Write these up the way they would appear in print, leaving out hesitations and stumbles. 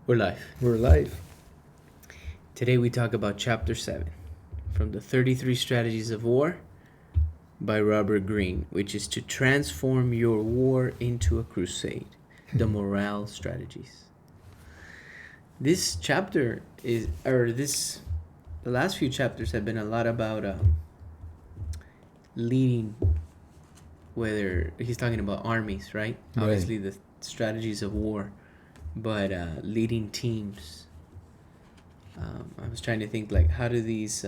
We're live. We're live. Today we talk about Chapter 7 from the 33 Strategies of War by Robert Greene, which is to transform your war into a crusade, the morale strategies. This chapter the last few chapters have been a lot about leading, whether he's talking about armies, right? Obviously the strategies of war, but leading teams. I was trying to think, like, how does this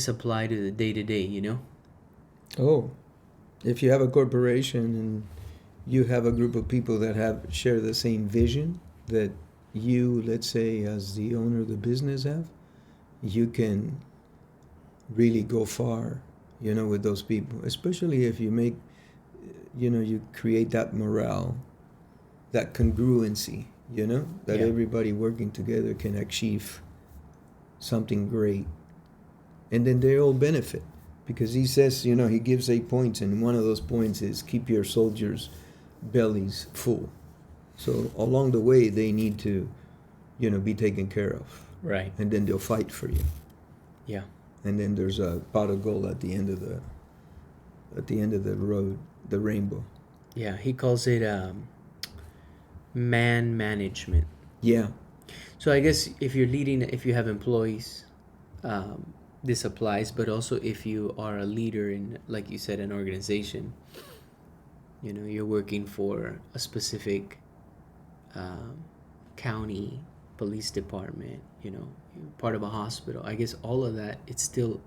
apply to the day-to-day, you know? Oh, if you have a corporation and you have a group of people that share the same vision that you, let's say, as the owner of the business have, you can really go far, with those people, especially if you make, you create that morale, that congruency, that everybody working together can achieve something great. And then they all benefit. Because he says, he gives 8 points, and one of those points is keep your soldiers' bellies full. So along the way, they need to, be taken care of. Right. And then they'll fight for you. Yeah. And then there's a pot of gold at the end of the road, the rainbow. Yeah, he calls it man management. Yeah. So I guess if you have employees, this applies, but also if you are a leader in, like you said, an organization, you're working for a specific county police department, part of a hospital. I guess all of that, it's still,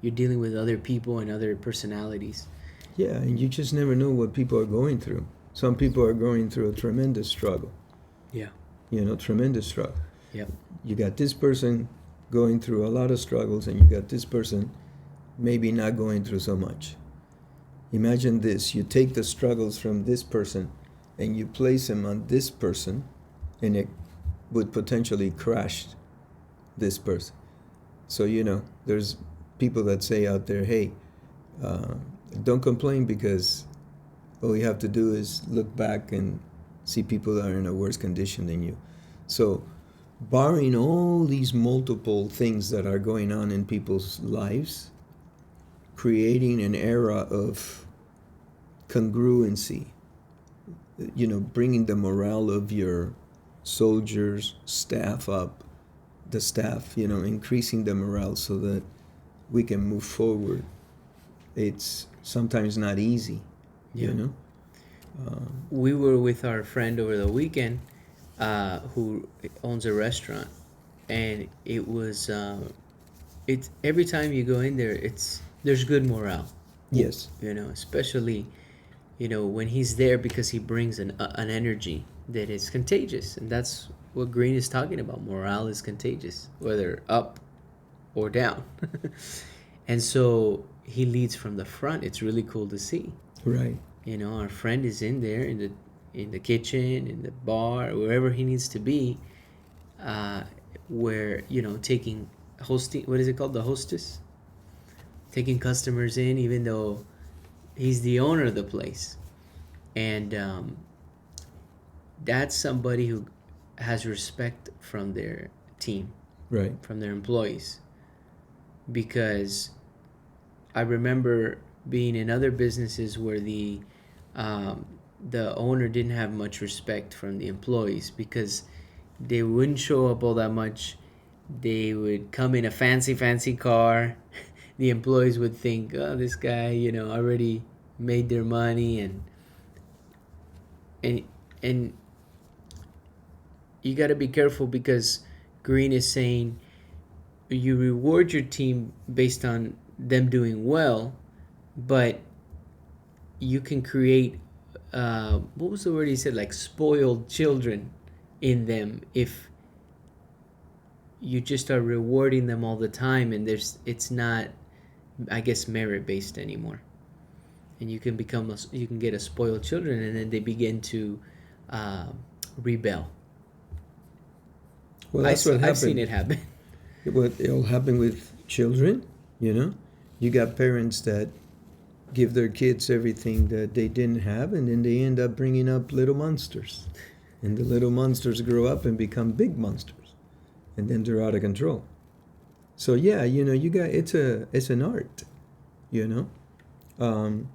you're dealing with other people and other personalities. Yeah, and you just never know what people are going through. Some people are going through a tremendous struggle. Yeah. Tremendous struggle. Yep. You got this person going through a lot of struggles, and you got this person maybe not going through so much. Imagine this. You take the struggles from this person and you place them on this person, and it would potentially crash this person. So, there's people that say out there, hey, don't complain, because all you have to do is look back and see people that are in a worse condition than you. So, barring all these multiple things that are going on in people's lives, creating an era of congruency, bringing the morale of your soldiers, staff up, the staff, increasing the morale so that we can move forward. It's sometimes not easy, We were with our friend over the weekend who owns a restaurant, and it was it's every time you go in there, there's good morale. Yes. Especially when he's there, because he brings an energy that is contagious, and that's what Greene is talking about. Morale is contagious, whether up or down. And so he leads from the front. It's really cool to see. Right. Our friend is in there in the kitchen, in the bar, wherever he needs to be, where hosting, what is it called, the hostess, taking customers in, even though he's the owner of the place. And that's somebody who has respect from their team, right, from their employees. Because I remember being in other businesses where the owner didn't have much respect from the employees, because they wouldn't show up all that much. They would come in a fancy car. The employees would think, oh, this guy, already made their money, and you got to be careful, because Greene is saying you reward your team based on them doing well, but you can create what was the word he said, like spoiled children in them, if you just are rewarding them all the time, and it's not, I guess, merit based anymore, and you can get a spoiled children, and then they begin to rebel. Well, that's what happened. I've seen it happen. It'll happen with children, You got parents that give their kids everything that they didn't have, and then they end up bringing up little monsters. And the little monsters grow up and become big monsters. And then they're out of control. So yeah, it's an art, you know.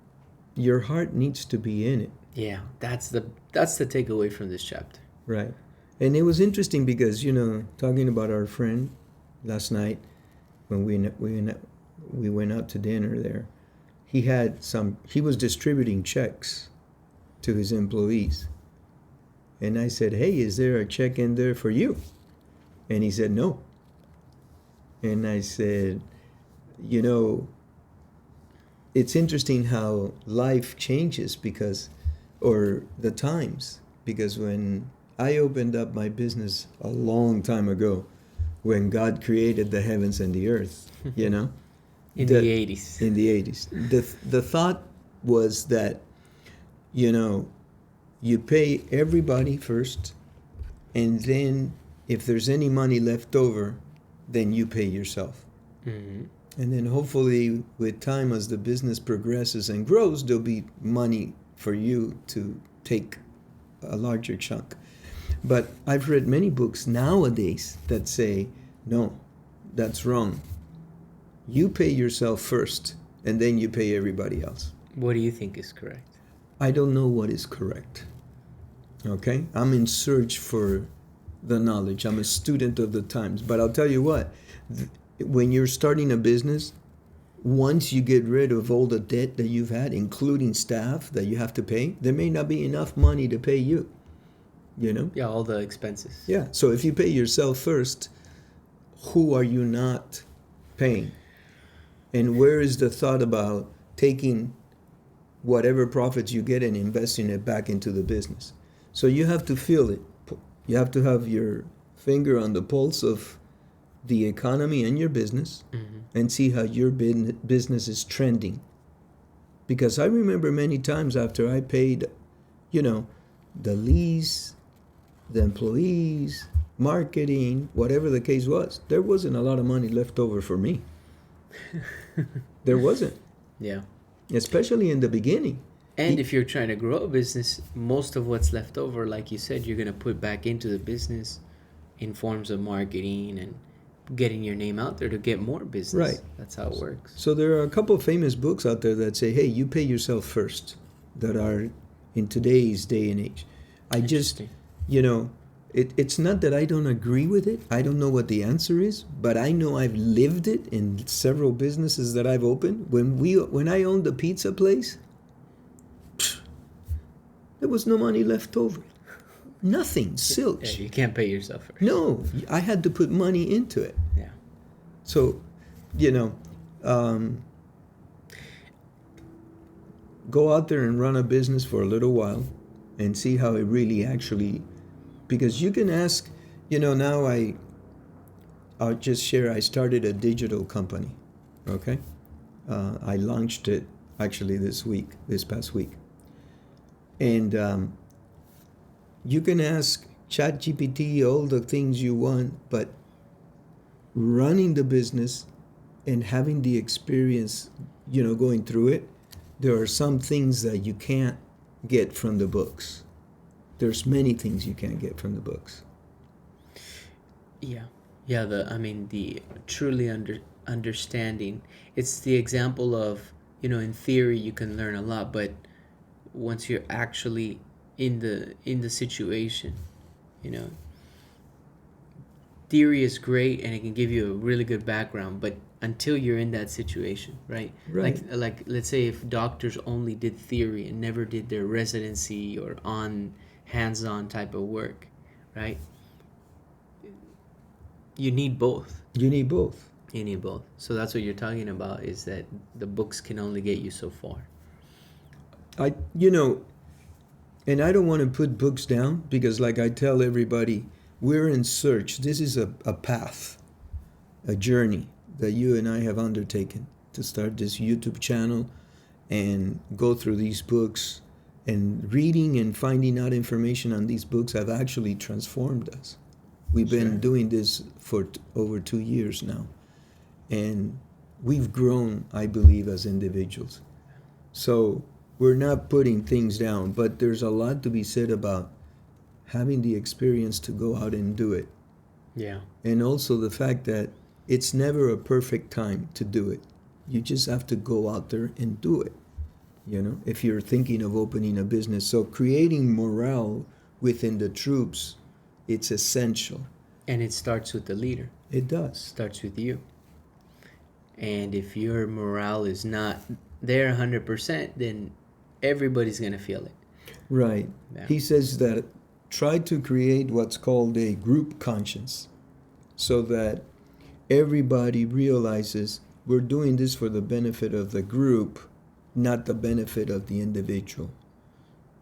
Your heart needs to be in it. Yeah, that's the takeaway from this chapter. Right. And it was interesting because, talking about our friend last night when we went out to dinner there, he was distributing checks to his employees. And I said, "Hey, is there a check in there for you?" And he said, "No." And I said, it's interesting how life changes or the times, because when I opened up my business a long time ago, when God created the heavens and the earth, In the 80s. In the 80s. The thought was that, you pay everybody first, and then if there's any money left over, then you pay yourself. Mm-hmm. And then hopefully with time, as the business progresses and grows, there'll be money for you to take a larger chunk. But I've read many books nowadays that say, no, that's wrong. You pay yourself first, and then you pay everybody else. What do you think is correct? I don't know what is correct. Okay? I'm in search for the knowledge. I'm a student of the times. But I'll tell you what, when you're starting a business, once you get rid of all the debt that you've had, including staff that you have to pay, there may not be enough money to pay you. Yeah, all the expenses. Yeah. So if you pay yourself first, who are you not paying? And where is the thought about taking whatever profits you get and investing it back into the business? So you have to feel it. You have to have your finger on the pulse of the economy and your business, mm-hmm. and see how your business is trending. Because I remember many times after I paid, the lease, the employees, marketing, whatever the case was, there wasn't a lot of money left over for me. There wasn't. Yeah. Especially in the beginning. And if you're trying to grow a business, most of what's left over, like you said, you're going to put back into the business in forms of marketing and getting your name out there to get more business. Right. That's how it works. So there are a couple of famous books out there that say, hey, you pay yourself first, that are in today's day and age. I just, it's not that I don't agree with it. I don't know what the answer is, but I know I've lived it in several businesses that I've opened. When I owned the pizza place, there was no money left over. Nothing, zilch. Yeah, you can't pay yourself first. No, I had to put money into it. Yeah. So, go out there and run a business for a little while and see how it really actually, because you can ask, now I'll just share, I started a digital company, okay? I launched it actually this past week. And you can ask ChatGPT all the things you want, but running the business and having the experience, going through it, there are some things that you can't get from the books. There's many things you can't get from the books. Yeah. Yeah, the truly understanding. It's the example of, in theory you can learn a lot, but once you're actually in the situation, theory is great and it can give you a really good background, but until you're in that situation, right? Like let's say if doctors only did theory and never did their residency or hands-on type of work, right? You need both. You need both. So that's what you're talking about, is that the books can only get you so far. And I don't want to put books down, because like I tell everybody, we're in search. This is a path, a journey that you and I have undertaken to start this YouTube channel and go through these books, and reading and finding out information on these books have actually transformed us. We've been doing this for over 2 years now, and we've grown, I believe, as individuals. So we're not putting things down, but there's a lot to be said about having the experience to go out and do it. Yeah. And also the fact that it's never a perfect time to do it. You just have to go out there and do it, if you're thinking of opening a business. So creating morale within the troops, it's essential. And it starts with the leader. It does. Starts with you. And if your morale is not there 100%, then everybody's going to feel it. Right. Yeah. He says that try to create what's called a group conscience, so that everybody realizes we're doing this for the benefit of the group, not the benefit of the individual.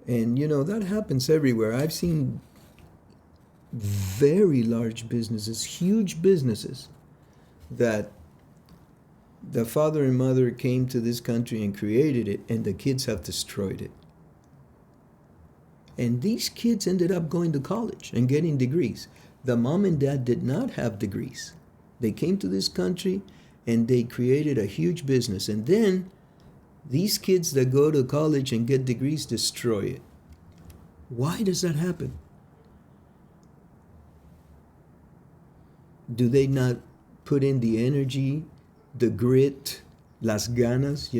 And that happens everywhere. I've seen very large businesses, huge businesses, that the father and mother came to this country and created it, and the kids have destroyed it. And these kids ended up going to college and getting degrees. The mom and dad did not have degrees. They came to this country and they created a huge business. And then these kids that go to college and get degrees destroy it. Why does that happen? Do they not put in the energy, the grit, las ganas,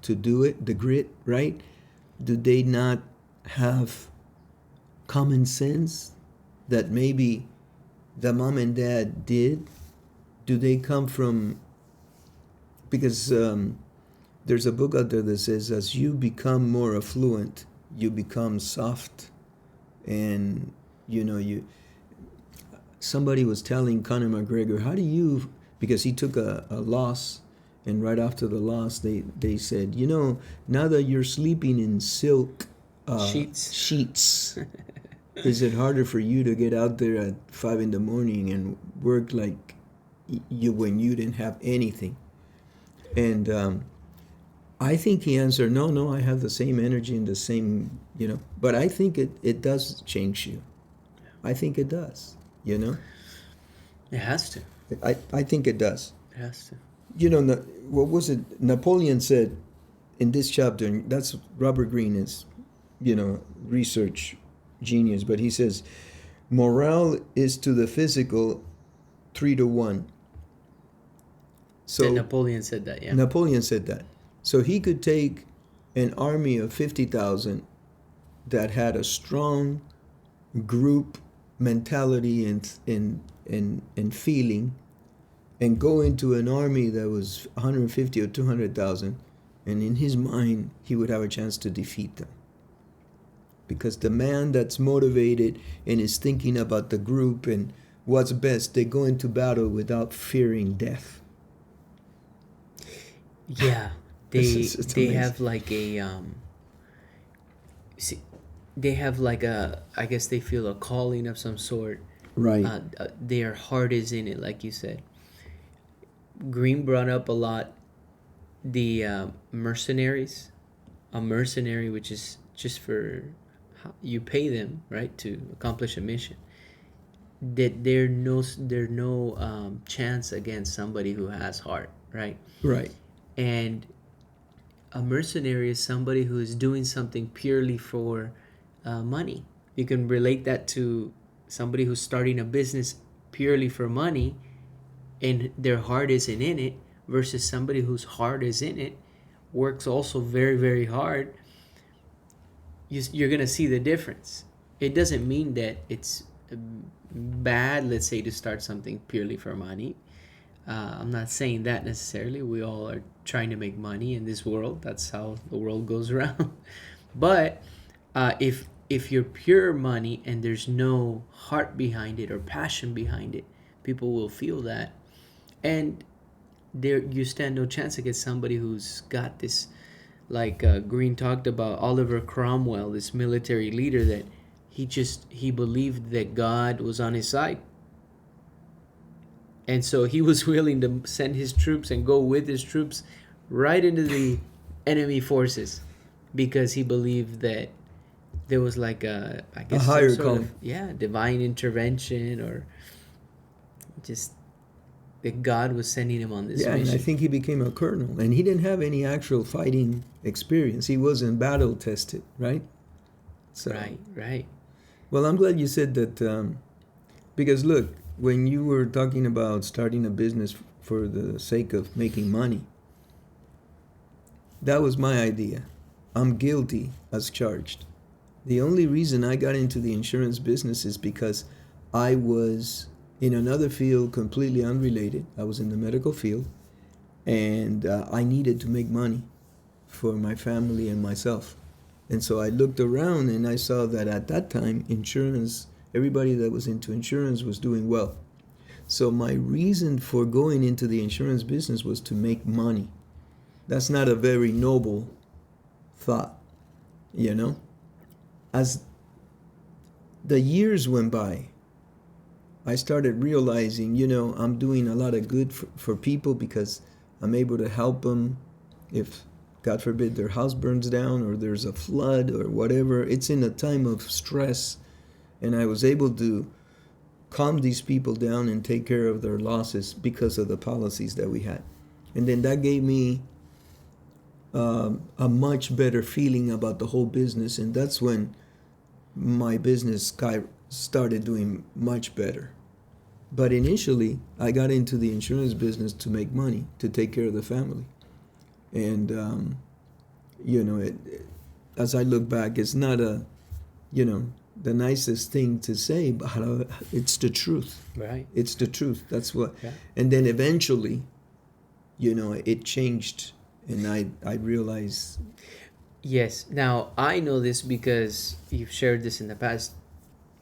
to do it, the grit, right? Do they not have common sense that maybe the mom and dad did? Do they come from, because there's a book out there that says, as you become more affluent, you become soft. And somebody was telling Conor McGregor, how do you, because he took a loss, and right after the loss they said, now that you're sleeping in silk sheets is it harder for you to get out there at 5 a.m. and work like you when you didn't have anything? And I think he answered, no, I have the same energy and the same, but I think it does change you. I think it does, It has to. I think it does. It has to. What was it? Napoleon said in this chapter, and that's Robert Greene is, research genius, but he says, morale is to the physical 3-1. So and Napoleon said that, yeah. Napoleon said that. So he could take an army of 50,000 that had a strong group mentality and feeling, and go into an army that was 150 or 200,000, and in his mind he would have a chance to defeat them. Because the man that's motivated and is thinking about the group and what's best, they go into battle without fearing death. Yeah, they have like a they have like a, I guess they feel a calling of some sort. Right. Their heart is in it, like you said. Greene brought up a lot the mercenaries. A mercenary, which is just for you pay them, right, to accomplish a mission. That there's no chance against somebody who has heart, right? Right. And a mercenary is somebody who is doing something purely for money. You can relate that to somebody who's starting a business purely for money and their heart isn't in it, versus somebody whose heart is in it, works also very, very hard. You're going to see the difference. It doesn't mean that it's bad, let's say, to start something purely for money. I'm not saying that necessarily. We all are trying to make money in this world. That's how the world goes around. But if you're pure money and there's no heart behind it or passion behind it, people will feel that. And there you stand no chance against somebody who's got this, like Greene talked about Oliver Cromwell, this military leader that he believed that God was on his side. And so he was willing to send his troops and go with his troops right into the enemy forces because he believed that there was like a higher calling. Divine intervention, or just that God was sending him on this mission. And I think he became a colonel, and he didn't have any actual fighting experience. He wasn't battle tested, right? So. Right. Well, I'm glad you said that, because look, when you were talking about starting a business for the sake of making money, that was my idea. I'm guilty as charged. The only reason I got into the insurance business is because I was in another field completely unrelated. I was in the medical field, and I needed to make money for my family and myself. And so I looked around and I saw that at that time, insurance, everybody that was into insurance was doing well. So my reason for going into the insurance business was to make money. That's not a very noble thought, you know? As the years went by, I started realizing, I'm doing a lot of good for people because I'm able to help them if, God forbid, their house burns down or there's a flood or whatever. It's in a time of stress, and I was able to calm these people down and take care of their losses because of the policies that we had. And then that gave me a much better feeling about the whole business, and that's when my business started doing much better. But initially, I got into the insurance business to make money, to take care of the family. And, as I look back, it's not the nicest thing to say, but it's the truth. Right. It's the truth. That's what. Yeah. And then eventually, it changed, and I realized. Yes. Now, I know this because you've shared this in the past.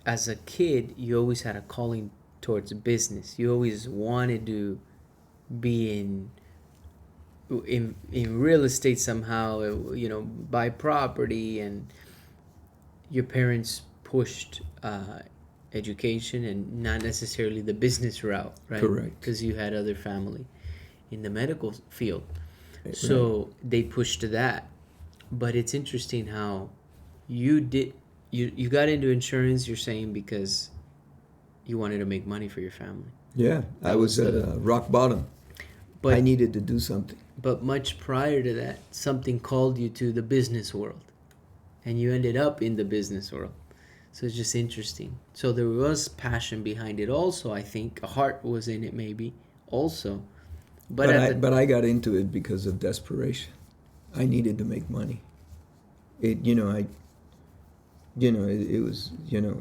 As a kid, you always had a calling towards business. You always wanted to be in real estate somehow, buy property, and your parents pushed education and not necessarily the business route, right? Correct. Because you had other family in the medical field. Right. So they pushed to that. But it's interesting how you got into insurance, you're saying, because you wanted to make money for your family. Yeah, I was at rock bottom. But I needed to do something. But much prior to that, something called you to the business world, and you ended up in the business world. So it's just interesting. So there was passion behind it also, I think. A heart was in it maybe also. But I got into it because of desperation. I needed to make money. It was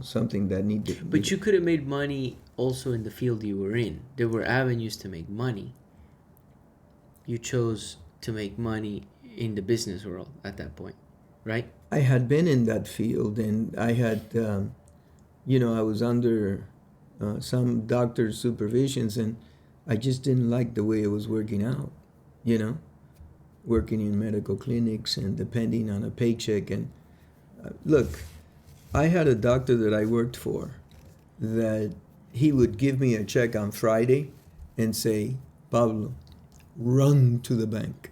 something that needed. But you could have made money also in the field you were in. There were avenues to make money. You chose to make money in the business world at that point, right? I had been in that field, and I had, I was under some doctor's supervisions, and I just didn't like the way it was working out, working in medical clinics and depending on a paycheck. And look, I had a doctor that I worked for that he would give me a check on Friday and say, Pablo, run to the bank.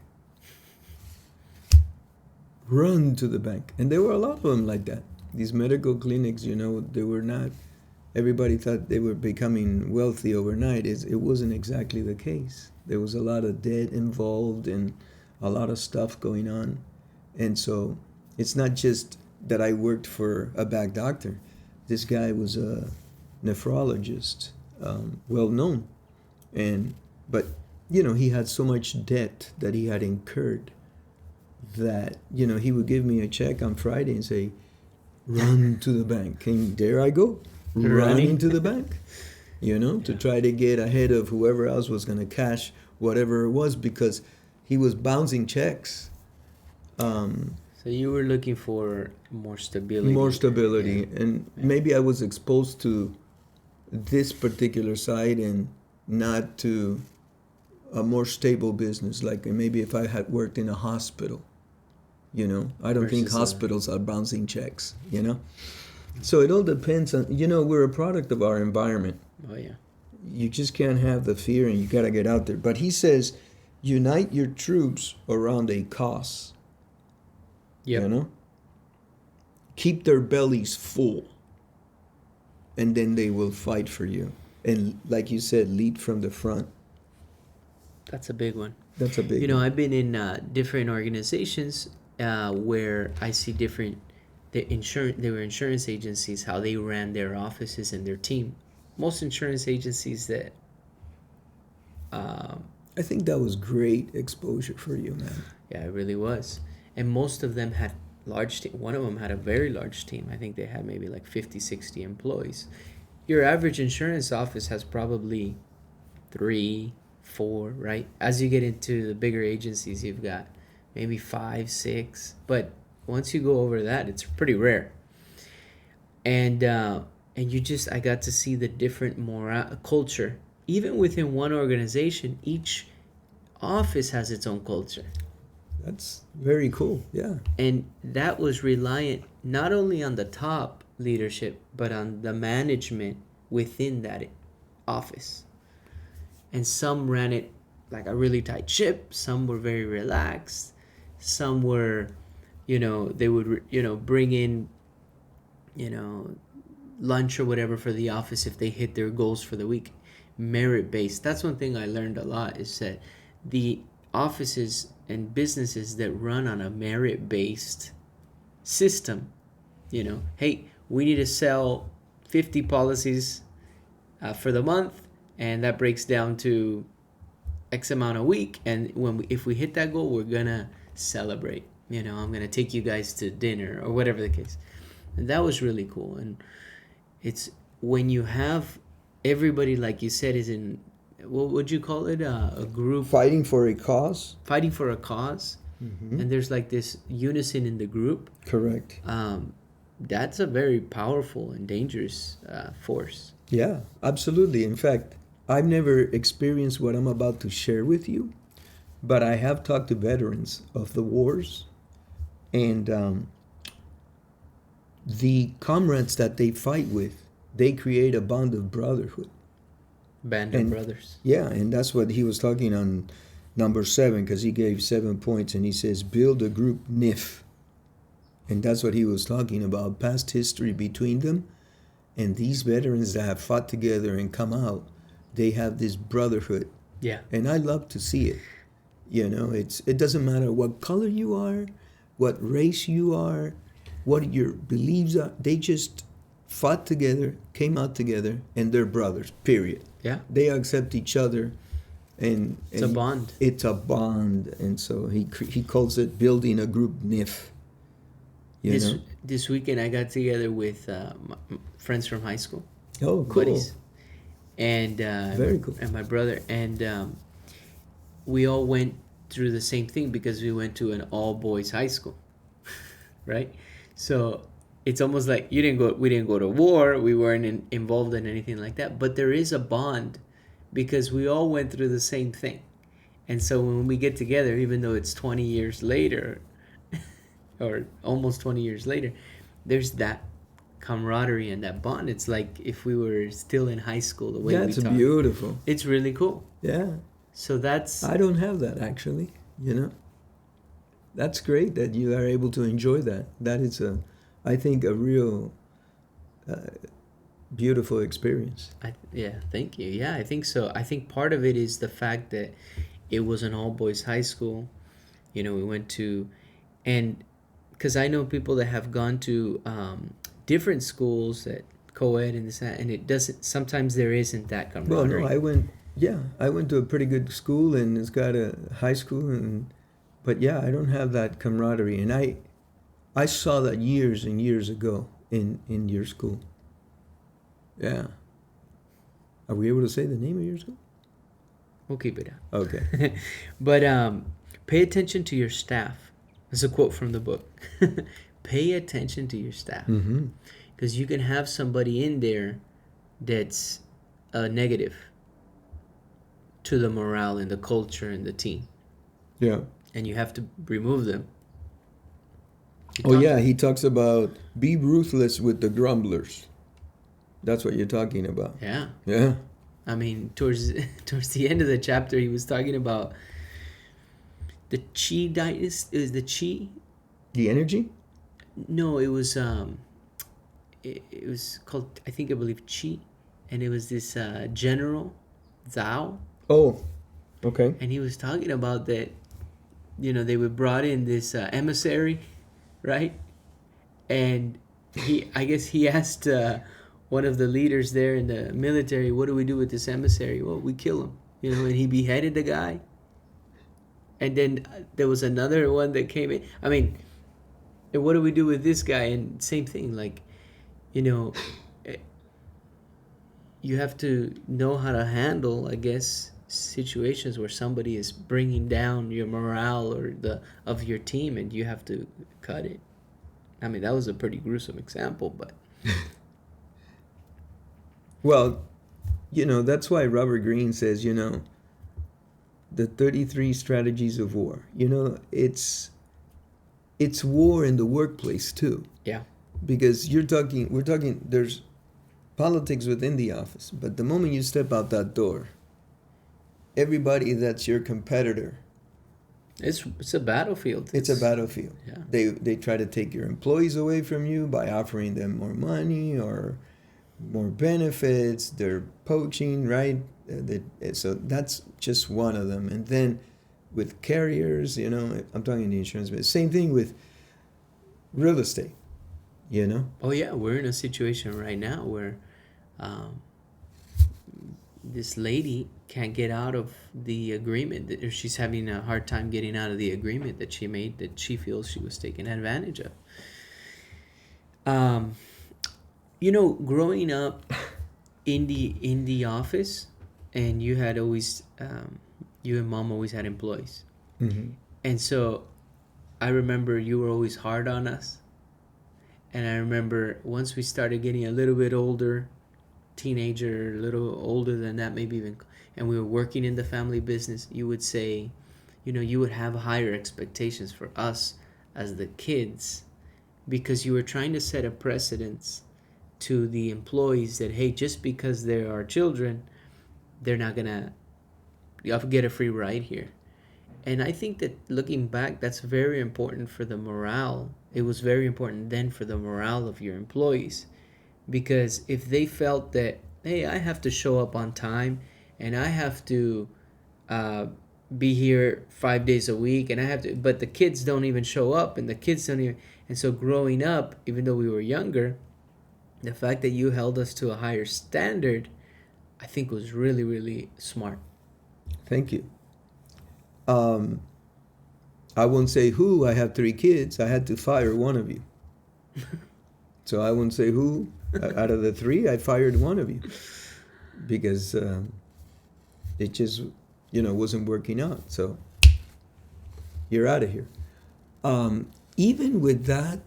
Run to the bank. And there were a lot of them like that. These medical clinics, they were not, everybody thought they were becoming wealthy overnight. It wasn't exactly the case. There was a lot of debt involved and a lot of stuff going on. And so it's not just that I worked for a bad doctor. This guy was a nephrologist, well known. But he had so much debt that he had incurred that, he would give me a check on Friday and say, run to the bank. And there I go, running to the bank, to try to get ahead of whoever else was going to cash whatever it was, because he was bouncing checks. So you were looking for more stability. Yeah. And maybe I was exposed to this particular side and not to a more stable business. Like maybe if I had worked in a hospital, I don't think hospitals are bouncing checks, So it all depends on, we're a product of our environment. Oh, yeah. You just can't have the fear, and you got to get out there. But he says, unite your troops around a cause. Yep. Keep their bellies full, and then they will fight for you. And like you said, lead from the front. That's a big one. That's a big one. I've been in different organizations where I see different they were insurance agencies, how they ran their offices and their team. Most insurance agencies that um, I think that was great exposure for you, man. yeah, it really was. And most of them had large team. One of them had a very large team. I think they had maybe like 50, 60 employees. Your average insurance office has probably 3, 4, right? As you get into the bigger agencies, you've got maybe 5, 6. But once you go over that, it's pretty rare. And I got to see the different culture. Even within one organization, each office has its own culture. That's very cool. Yeah. And that was reliant not only on the top leadership, but on the management within that office. And some ran it like a really tight ship. Some were very relaxed. Some were, they would, bring in, lunch or whatever for the office if they hit their goals for the week. Merit based. That's one thing I learned a lot, is that the offices and businesses that run on a merit based system, hey, we need to sell 50 policies for the month, and that breaks down to X amount a week, and if we hit that goal, we're gonna celebrate. I'm gonna take you guys to dinner or whatever the case. And that was really cool. And it's when you have everybody, like you said, is in, what would you call it, a group Fighting for a cause. fighting for a cause, and there's like this unison in the group. Correct. That's a very powerful and dangerous force. Yeah, absolutely. In fact, I've never experienced what I'm about to share with you, but I have talked to veterans of the wars, and the comrades that they fight with, they create a bond of brotherhood. Band of brothers. Yeah, and that's what he was talking on number 7, because he gave 7 points, and he says, build a group NIF. And that's what he was talking about, past history between them. And these veterans that have fought together and come out, they have this brotherhood. Yeah. And I love to see it. It doesn't matter what color you are, what race you are, what your beliefs are. They just fought together, came out together, and they're brothers, period. Yeah. They accept each other. And It's a bond. It's a bond. And so he calls it building a group NIF. This weekend I got together with friends from high school. Oh, cool. Buddies. And Very cool. And my brother, and we all went through the same thing because we went to an all boys high school, right? So it's almost like we didn't go to war, we weren't involved in anything like that, but there is a bond because we all went through the same thing. And so when we get together, even though it's 20 years later or almost 20 years later, there's that camaraderie and that bond. It's like if we were still in high school, the way we talk. Beautiful. It's really cool. Yeah. So that's... I don't have that, actually. That's great that you are able to enjoy that. That is, I think, a real beautiful experience. Yeah, thank you. Yeah, I think so. I think part of it is the fact that it was an all-boys high school. We went to... And because I know people that have gone to different schools at co-ed and this and it doesn't, sometimes there isn't that camaraderie. Well, no, I went to a pretty good school, and it's got a high school, but yeah, I don't have that camaraderie. And I saw that years and years ago in your school. Yeah. Are we able to say the name of your school? We'll keep it out. Okay. But pay attention to your staff. That's a quote from the book. Pay attention to your staff. Because you can have somebody in there that's a negative to the morale and the culture and the team. Yeah. And you have to remove them. He talks about be ruthless with the grumblers. That's what you're talking about. Yeah. Yeah. I mean, towards the end of the chapter, he was talking about the chi dynasty. Is the chi? The energy? No, it was it was called, I believe chi, and it was this general Zhao. Oh, okay. And he was talking about that, they were brought in this emissary, right? And I guess he asked one of the leaders there in the military, "What do we do with this emissary?" "Well, we kill him," and he beheaded the guy. And then there was another one that came in. I mean, and what do we do with this guy? And same thing, like, you know, eh, you have to know how to handle, I guess, situations where somebody is bringing down your morale or the of your team, and you have to cut it. I mean, that was a pretty gruesome example, but Well, that's why Robert Greene says, the 33 strategies of war. It's war in the workplace too, yeah, because we're talking, there's politics within the office, but the moment you step out that door, everybody that's your competitor, it's a battlefield. it's a battlefield. Yeah. They try to take your employees away from you by offering them more money or more benefits. They're poaching, right? So that's just one of them. And then with carriers, I'm talking the insurance business. Same thing with real estate, Oh yeah, we're in a situation right now where um, this lady can't get out of the agreement, or she's having a hard time getting out of the agreement that she made, that she feels she was taken advantage of. Um, growing up in the office, and you had always you and mom always had employees, Mm-hmm. and so I remember you were always hard on us. And I remember once we started getting a little bit older, teenager, a little older than that, maybe even, and we were working in the family business, you would say, you would have higher expectations for us as the kids, because you were trying to set a precedence to the employees that, hey, just because they're our children, they're not gonna get a free ride here. And I think that looking back, that's very important for the morale. It was very important then for the morale of your employees, because if they felt that, hey, I have to show up on time, and I have to uh, be here 5 days a week, and I have to, but the kids don't even show up, and the kids don't even, and so growing up, even though we were younger, the fact that you held us to a higher standard, I think was really, really smart. Thank you. Um, I won't say who. I have 3 kids. I had to fire one of you. So I won't say who. Out of the 3, I fired one of you because it just, wasn't working out. So you're out of here. Even with that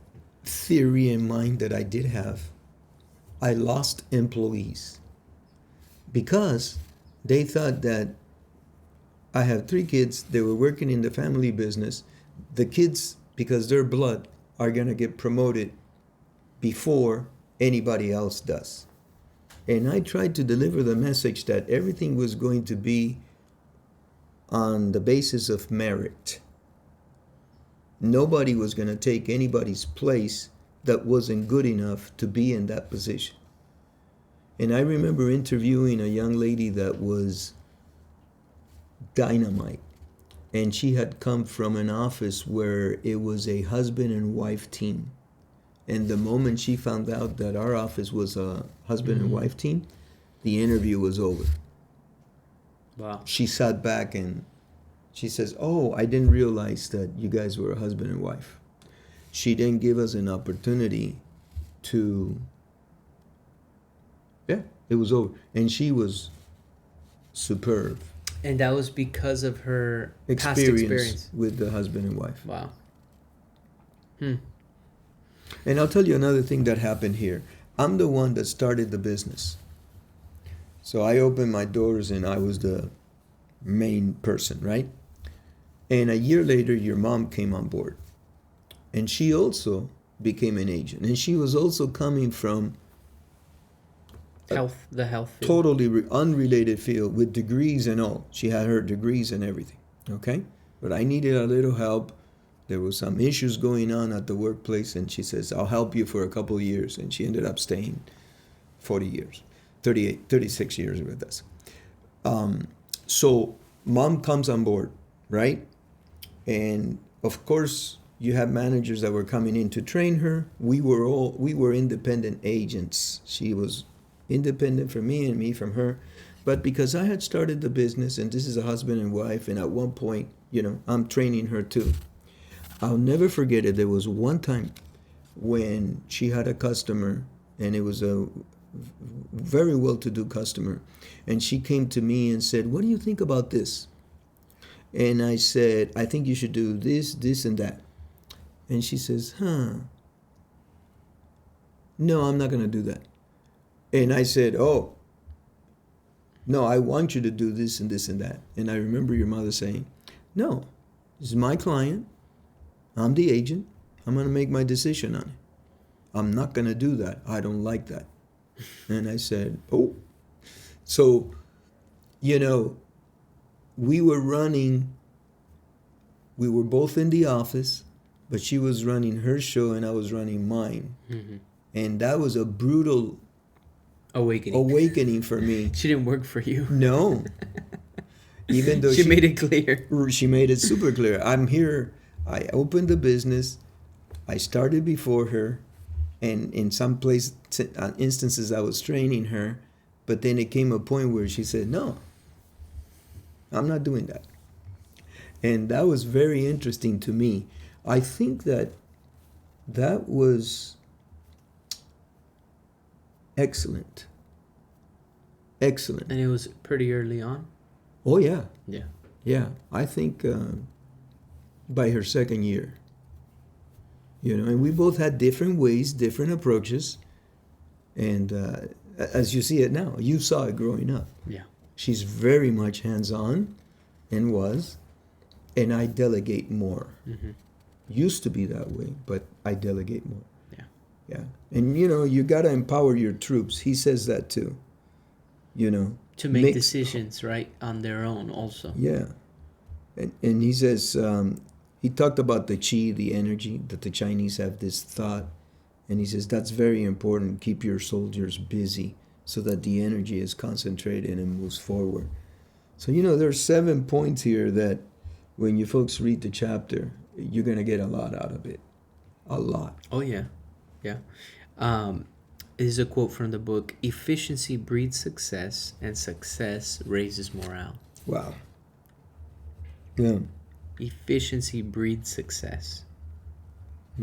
theory in mind that I did have, I lost employees because they thought that I have 3 kids. They were working in the family business. The kids, because they're blood, are going to get promoted before anybody else does. And I tried to deliver the message that everything was going to be on the basis of merit. Nobody was going to take anybody's place that wasn't good enough to be in that position. And I remember interviewing a young lady that was dynamite. And she had come from an office where it was a husband and wife team. And the moment she found out that our office was a husband and wife team, the interview was over. Wow. She sat back and she says, "Oh, I didn't realize that you guys were a husband and wife." She didn't give us an opportunity to, it was over. And she was superb. And that was because of her past experience with the husband and wife. Wow. And I'll tell you another thing that happened here. I'm the one that started the business. So I opened my doors and I was the main person, right? And a year later, your mom came on board. And she also became an agent. And she was also coming from the health field. Totally unrelated field with degrees and all. She had her degrees and everything, okay? But I needed a little help. There was some issues going on at the workplace, and she says, "I'll help you for a couple of years." And she ended up staying 40 years, 36 years with us. So mom comes on board, right? And of course, You had managers that were coming in to train her. We were independent agents. She was independent from me and me from her. But because I had started the business, and this is a husband and wife, and at one point, I'm training her too. I'll never forget it. There was one time when she had a customer, and it was a very well-to-do customer, and she came to me and said, "What do you think about this?" And I said, "I think you should do this, this, and that." And she says, "No, I'm not going to do that." And I said, "Oh, no, I want you to do this and this and that." And I remember your mother saying, "No, this is my client. I'm the agent. I'm going to make my decision on it. I'm not going to do that. I don't like that." And I said, "Oh." So, we were both in the office, but she was running her show and I was running mine. Mm-hmm. And that was a brutal awakening for me. She didn't work for you. No. Even though she made it clear. She made it super clear. I'm here. I opened the business. I started before her. And in some instances, I was training her. But then it came a point where she said, "No, I'm not doing that." And that was very interesting to me. I think that was excellent. Excellent. And it was pretty early on? Oh, yeah. Yeah. Yeah. I think by her second year. And we both had different ways, different approaches. And as you see it now, you saw it growing up. Yeah. She's very much hands-on and was. And I delegate more. Mm-hmm. Used to be that way, but I delegate more. Yeah. Yeah. And, you got to empower your troops. He says that too. To make decisions, right, on their own also. Yeah. And he says, he talked about the chi, the energy, that the Chinese have this thought. And he says, that's very important. Keep your soldiers busy so that the energy is concentrated and moves forward. So, there's 7 points here that when you folks read the chapter, you're going to get a lot out of it. A lot. Oh, yeah. Yeah. This is a quote from the book: "Efficiency breeds success, and success raises morale." Wow. Yeah. Efficiency breeds success.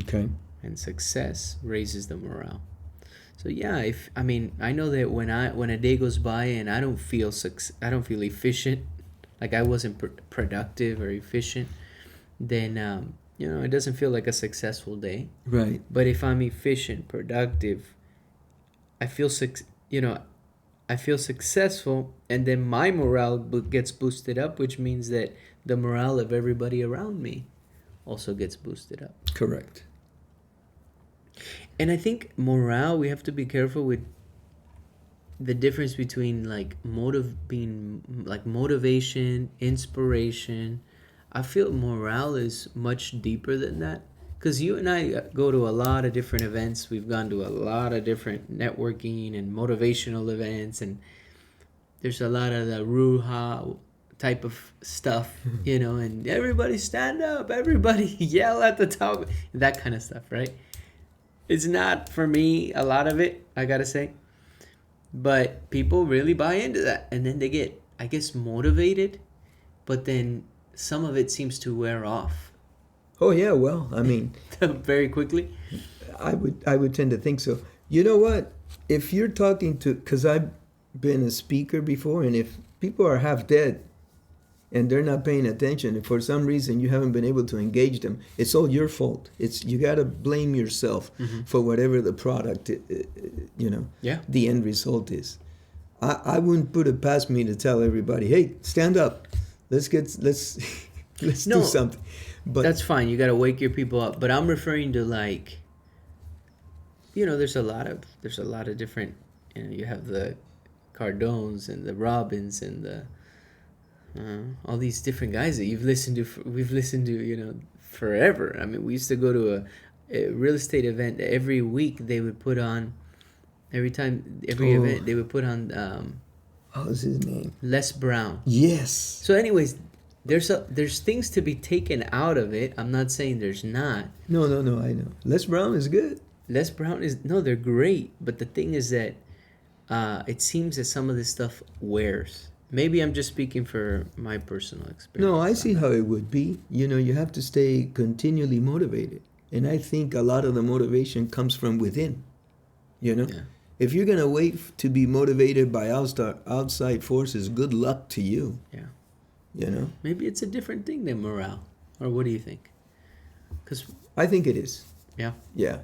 Okay. And success raises the morale. So yeah, I know that when a day goes by and I don't feel efficient, like I wasn't productive or efficient, then it doesn't feel like a successful day. Right. But if I'm efficient, productive, I feel successful, and then my morale gets boosted up, which means that the morale of everybody around me also gets boosted up. Correct. And I think morale, we have to be careful with the difference between motivation, inspiration. I feel morale is much deeper than that. Because you and I go to a lot of different events. We've gone to a lot of different networking and motivational events. And there's a lot of the Ruha type of stuff, and everybody stand up, everybody yell at the top, that kind of stuff, right? It's not for me, a lot of it, I gotta say. But people really buy into that. And then they get, I guess, motivated. But then some of it seems to wear off. Oh, yeah, well, I mean... very quickly? I would tend to think so. You know what? If you're talking to... Because I've been a speaker before, and if people are half dead and they're not paying attention, if for some reason you haven't been able to engage them, it's all your fault. You got to blame yourself for whatever the product, the end result is. I wouldn't put it past me to tell everybody, hey, stand up. Let's do something. But that's fine. You got to wake your people up. But I'm referring to there's a lot of different. You have the Cardones and the Robbins and the all these different guys that we've listened to forever. I mean, we used to go to a real estate event every week. They would put on event they would put on. What was his name? Les Brown. Yes. So, anyways. there's things to be taken out of it. I'm not saying there's not. No, no, no. I know. Les Brown is good. Les Brown is no, they're great, but the thing is that it seems that some of this stuff wears. Maybe I'm just speaking for my personal experience. No, I on see that. how it would be. You know, you have to stay continually motivated. And I think a lot of the motivation comes from within. You know? Yeah. If you're going to wait to be motivated by outside forces, good luck to you. Yeah. You know? Maybe it's a different thing than morale. Or what do you think? Because, I think it is. yeah. Yeah.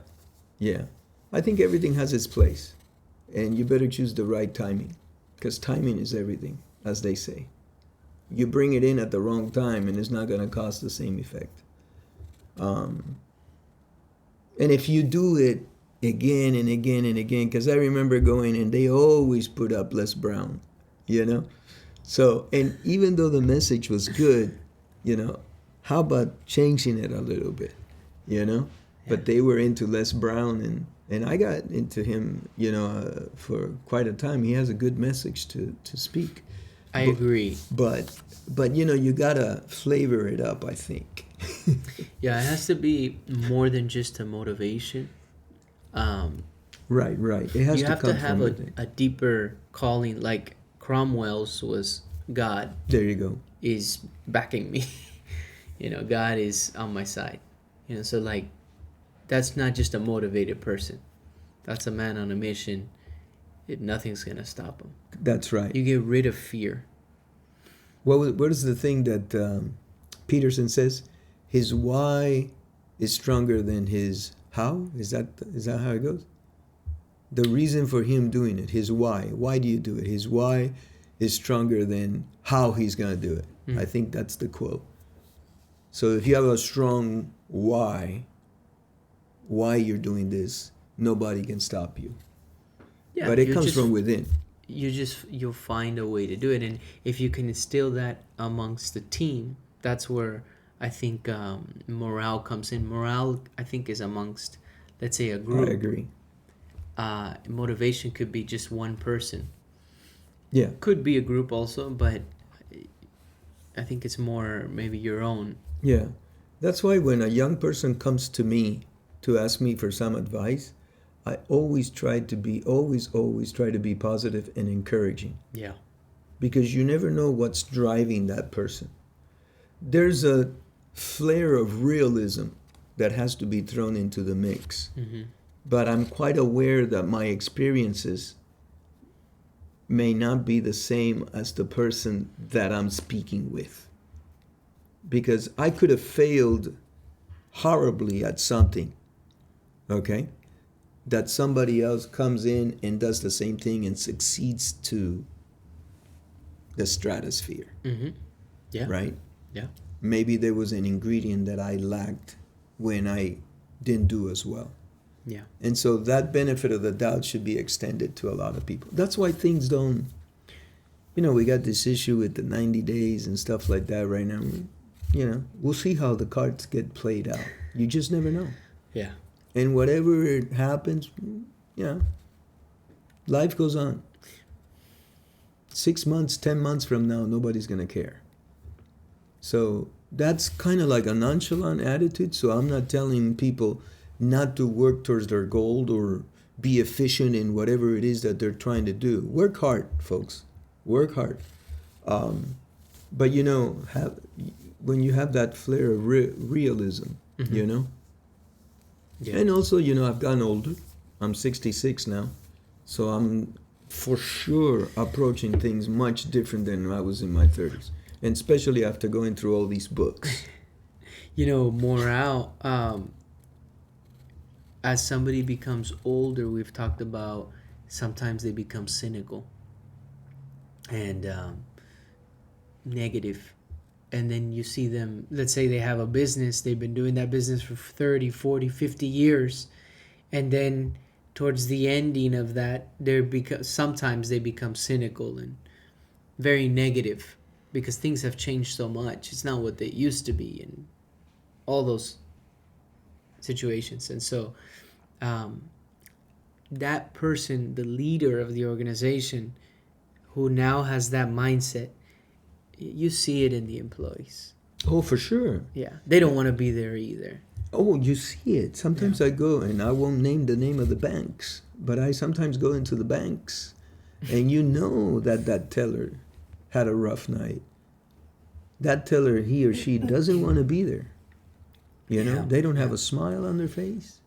Yeah. I think everything has its place. And you better choose the right timing. Because timing is everything, as they say. You bring it in at the wrong time and it's not going to cause the same effect. And if you do it again and again and again, because I remember going and they always put up Les Brown, you know? So, and even though the message was good, you know, how about changing it a little bit, you know? Yeah. But they were into Les Brown and I got into him, you know, for quite a time. He has a good message to speak. I agree. But you know, you gotta flavor it up, I think. Yeah, it has to be more than just a motivation. Right. It has You to have come to have from within. a deeper calling, like Cromwell's was God There you go. is backing me. You know, God is on my side. You know, so like that's not just a motivated person. That's a man on a mission. Nothing's gonna stop him. That's right. You get rid of fear. What is the thing that Peterson says? His why is stronger than his how. Is that how it goes? The reason for him doing it, his why. Why do you do it? His why is stronger than how he's gonna do it. I think that's the quote. So if you have a strong why you're doing this, nobody can stop you. Yeah, But it comes from within. You'll find a way to do it, and if you can instill that amongst the team, that's where I think morale comes in. Morale, I think, is amongst, let's say, a group. I agree. Motivation could be just one person. Yeah. Could be a group also, but I think it's more maybe your own. Yeah. That's why when a young person comes to me to ask me for some advice, I always try to be positive and encouraging, Yeah. because you never know what's driving that person. There's a flair of realism that has to be thrown into the mix. Mm-hmm. But I'm quite aware that my experiences may not be the same as the person that I'm speaking with. Because I could have failed horribly at something, okay? That somebody else comes in and does the same thing and succeeds to the stratosphere. Mm-hmm. Yeah. Right? Yeah. Maybe there was an ingredient that I lacked when I didn't do as well. Yeah. And so that benefit of the doubt should be extended to a lot of people. That's why things don't, we got this issue with the 90 days and stuff like that right now. We'll see how the cards get played out. You just never know. Yeah. And whatever happens, life goes on. 6 months, 10 months from now, nobody's going to care. So that's kind of like a nonchalant attitude. So I'm not telling people not to work towards their goal or be efficient in whatever it is that they're trying to do. Work hard, folks. Work hard. But when you have that flair of realism, Mm-hmm. Yeah. And also, I've gotten older. I'm 66 now. So I'm for sure approaching things much different than I was in my 30s. And especially after going through all these books. Morale, as somebody becomes older, we've talked about sometimes they become cynical and negative. And then you see them, let's say they have a business, they've been doing that business for 30, 40, 50 years. And then towards the ending of that, sometimes they become cynical and very negative because things have changed so much. It's not what they used to be and all those situations. And so that person, the leader of the organization, who now has that mindset, you see it in the employees. Oh, for sure. Yeah, they don't want to be there either. Oh, you see it. Sometimes I go, and I won't name the name of the banks, but I sometimes go into the banks, and you know that teller had a rough night. That teller, he or she doesn't want to be there. You know, Yeah, they don't have yeah. a smile on their face.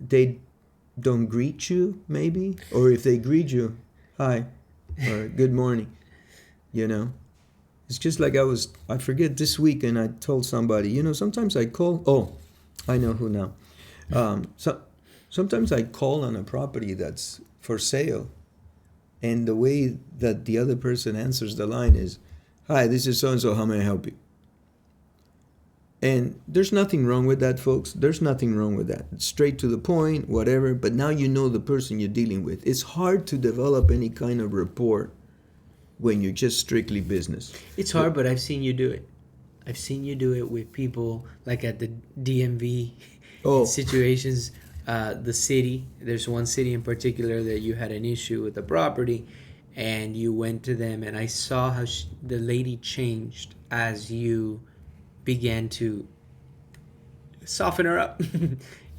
They don't greet you, maybe, or if they greet you, hi, or good morning. You know, it's just like I forget this week, and I told somebody, you know, sometimes I call. Oh, I know who now. So sometimes I call on a property that's for sale, and the way that the other person answers the line is, "Hi, this is so and so. How may I help you?" And there's nothing wrong with that, folks. There's nothing wrong with that. It's straight to the point, whatever. But now you know the person you're dealing with. It's hard to develop any kind of rapport when you're just strictly business. It's hard, but I've seen you do it. I've seen you do it with people like at the DMV Oh, situations. The city, there's one city in particular that you had an issue with the property, and you went to them, and I saw how the lady changed as you began to soften her up,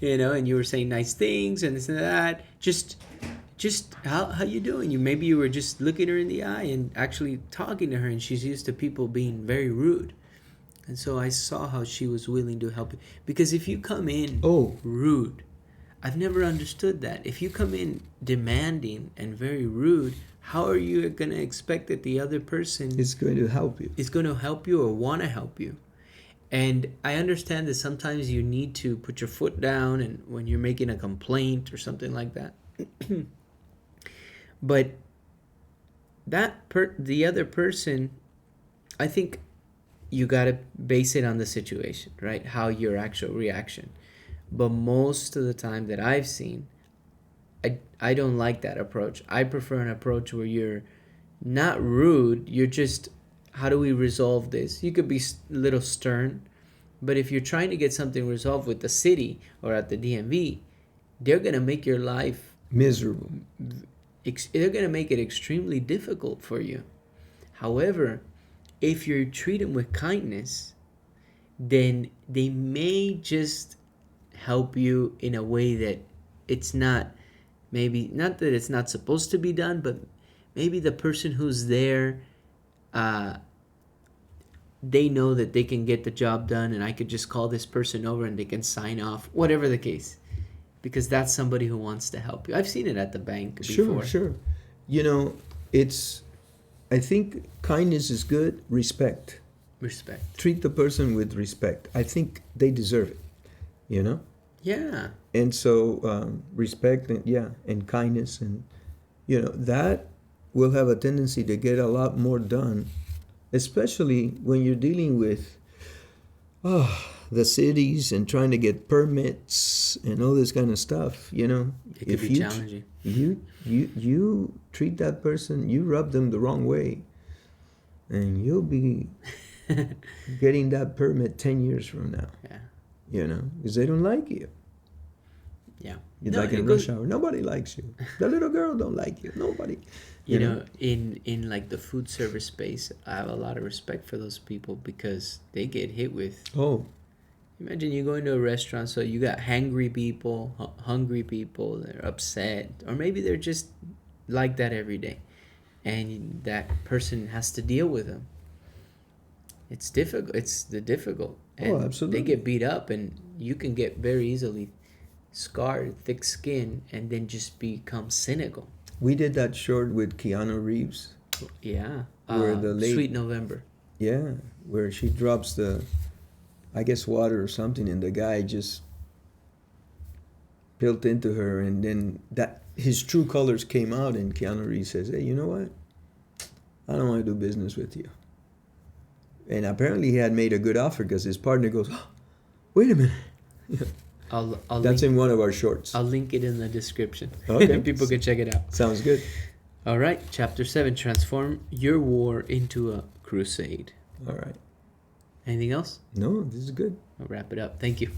and you were saying nice things and this and that. Just how you doing? Maybe you were just looking her in the eye and actually talking to her, and she's used to people being very rude. And so I saw how she was willing to help you. Because if you come in oh, rude, I've never understood that. If you come in demanding and very rude, how are you going to expect that the other person it's going to help you. is going to help you or want to help you? And I understand that sometimes you need to put your foot down and when you're making a complaint or something like that. But the other person, I think you got to base it on the situation, right? How your actual reaction. But most of the time that I've seen, I don't like that approach. I prefer an approach where you're not rude, you're just, how do we resolve this? You could be a little stern, but if you're trying to get something resolved with the city or at the DMV, they're going to make your life, Miserable. they're going to make it extremely difficult for you. However, if you treat them with kindness, then they may just help you in a way that it's not, maybe not that it's not supposed to be done, but maybe the person who's there, they know that they can get the job done, and I could just call this person over and they can sign off, whatever the case, because that's somebody who wants to help you. I've seen it at the bank before. Sure. You know, I think kindness is good. Respect. Treat the person with respect. I think they deserve it, you know? Yeah. And so respect and kindness, and, you know, that will have a tendency to get a lot more done, especially when you're dealing with the cities and trying to get permits and all this kind of stuff, you know. It could be challenging. You treat that person, you rub them the wrong way, and you'll be getting that permit 10 years from now. Yeah. You know, because they don't like you. Yeah. You're like in rush hour. Nobody likes you. The little girl don't like you. Nobody. You know, in like the food service space, I have a lot of respect for those people because they get hit with. Oh. Imagine you go into a restaurant, so you got hungry people, they're upset, or maybe they're just like that every day, and that person has to deal with them. It's difficult. It's difficult. And absolutely. They get beat up, and you can get very easily scarred, thick skin, and then just become cynical. We did that short with Keanu Reeves. Yeah. Where the lady, Sweet November. Yeah, where she drops the, I guess, water or something, and the guy just built into her, and then that his true colors came out, and Keanu Reeves says, "Hey, you know what? I don't want to do business with you." And apparently he had made a good offer because his partner goes, "Oh, wait a minute." That's in one of our shorts. I'll link it in the description. Okay. People can check it out. Sounds good. All right. Chapter 7, transform your war into a crusade. All right. Anything else? No, this is good. I'll wrap it up. Thank you.